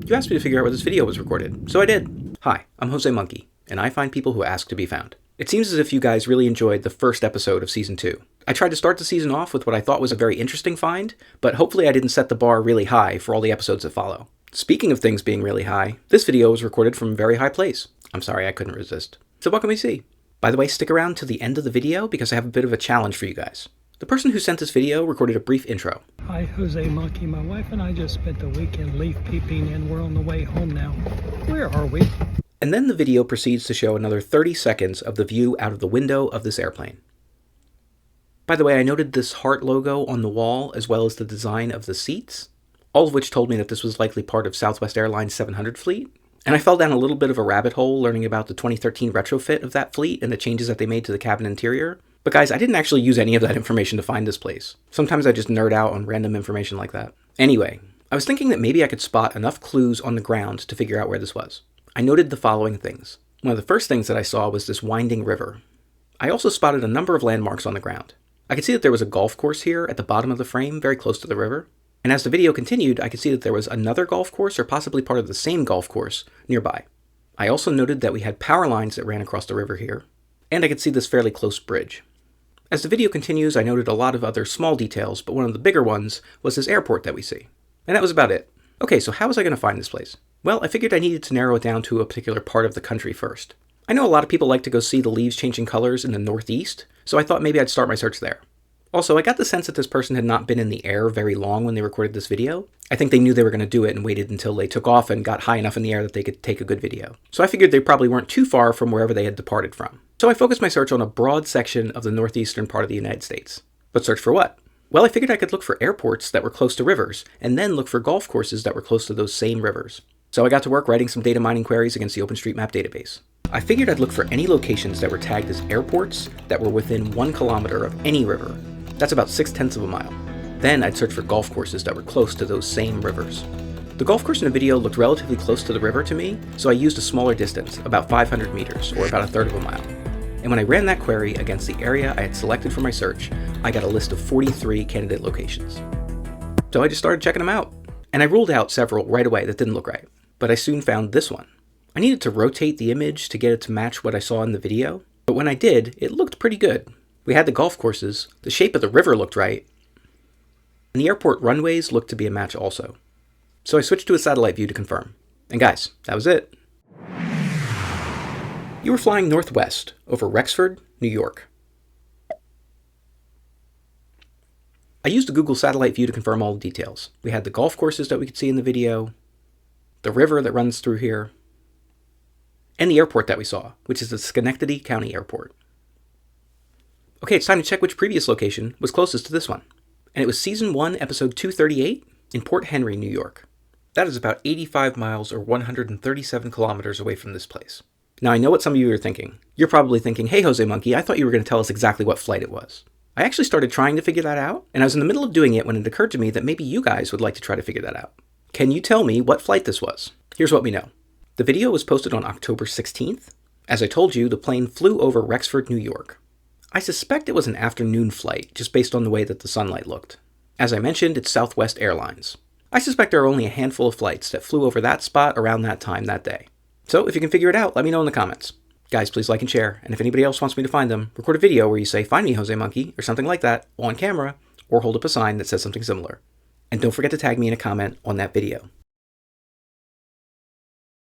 You asked me to figure out where this video was recorded, so I did. Hi, I'm josemonkey, and I find people who ask to be found. It seems as if you guys really enjoyed the first episode of Season 2. I tried to start the season off with what I thought was a very interesting find, but hopefully I didn't set the bar really high for all the episodes that follow. Speaking of things being really high, this video was recorded from a very high place. I'm sorry, I couldn't resist. So what can we see? By the way, stick around to the end of the video because I have a bit of a challenge for you guys. The person who sent this video recorded a brief intro. Hi, josemonkey. My wife and I just spent the weekend leaf peeping and we're on the way home now. Where are we? And then the video proceeds to show another 30 seconds of the view out of the window of this airplane. By the way, I noted this heart logo on the wall as well as the design of the seats, all of which told me that this was likely part of Southwest Airlines' 700 fleet. And I fell down a little bit of a rabbit hole learning about the 2013 retrofit of that fleet and the changes that they made to the cabin interior. But guys, I didn't actually use any of that information to find this place. Sometimes I just nerd out on random information like that. Anyway, I was thinking that maybe I could spot enough clues on the ground to figure out where this was. I noted the following things. One of the first things that I saw was this winding river. I also spotted a number of landmarks on the ground. I could see that there was a golf course here at the bottom of the frame, very close to the river. And as the video continued, I could see that there was another golf course, or possibly part of the same golf course, nearby. I also noted that we had power lines that ran across the river here. And I could see this fairly close bridge. As the video continues, I noted a lot of other small details, but one of the bigger ones was this airport that we see. And that was about it. Okay, so how was I going to find this place? Well, I figured I needed to narrow it down to a particular part of the country first. I know a lot of people like to go see the leaves changing colors in the Northeast, so I thought maybe I'd start my search there. Also, I got the sense that this person had not been in the air very long when they recorded this video. I think they knew they were going to do it and waited until they took off and got high enough in the air that they could take a good video. So I figured they probably weren't too far from wherever they had departed from. So I focused my search on a broad section of the northeastern part of the United States. But search for what? Well, I figured I could look for airports that were close to rivers, and then look for golf courses that were close to those same rivers. So I got to work writing some data mining queries against the OpenStreetMap database. I figured I'd look for any locations that were tagged as airports that were within 1 kilometer of any river. That's about 6/10 of a mile. Then I'd search for golf courses that were close to those same rivers. The golf course in the video looked relatively close to the river to me, so I used a smaller distance, about 500 meters, or about 1/3 of a mile. And when I ran that query against the area I had selected for my search, I got a list of 43 candidate locations. So I just started checking them out. And I ruled out several right away that didn't look right, but I soon found this one. I needed to rotate the image to get it to match what I saw in the video, but when I did, it looked pretty good. We had the golf courses, the shape of the river looked right, and the airport runways looked to be a match also. So I switched to a satellite view to confirm. And guys, that was it. You were flying northwest over Rexford, New York. I used the Google satellite view to confirm all the details. We had the golf courses that we could see in the video, the river that runs through here, and the airport that we saw, which is the Schenectady County Airport. Okay, it's time to check which previous location was closest to this one. And it was Season 1, Episode 238 in Port Henry, New York. That is about 85 miles or 137 kilometers away from this place. Now, I know what some of you are thinking. You're probably thinking, hey, josemonkey, I thought you were going to tell us exactly what flight it was. I actually started trying to figure that out, and I was in the middle of doing it when it occurred to me that maybe you guys would like to try to figure that out. Can you tell me what flight this was? Here's what we know. The video was posted on October 16th. As I told you, the plane flew over Rexford, New York. I suspect it was an afternoon flight, just based on the way that the sunlight looked. As I mentioned, it's Southwest Airlines. I suspect there are only a handful of flights that flew over that spot around that time that day. So if you can figure it out, let me know in the comments. Guys, please like and share, and if anybody else wants me to find them, record a video where you say, "Find me, josemonkey," or something like that, on camera, or hold up a sign that says something similar. And don't forget to tag me in a comment on that video.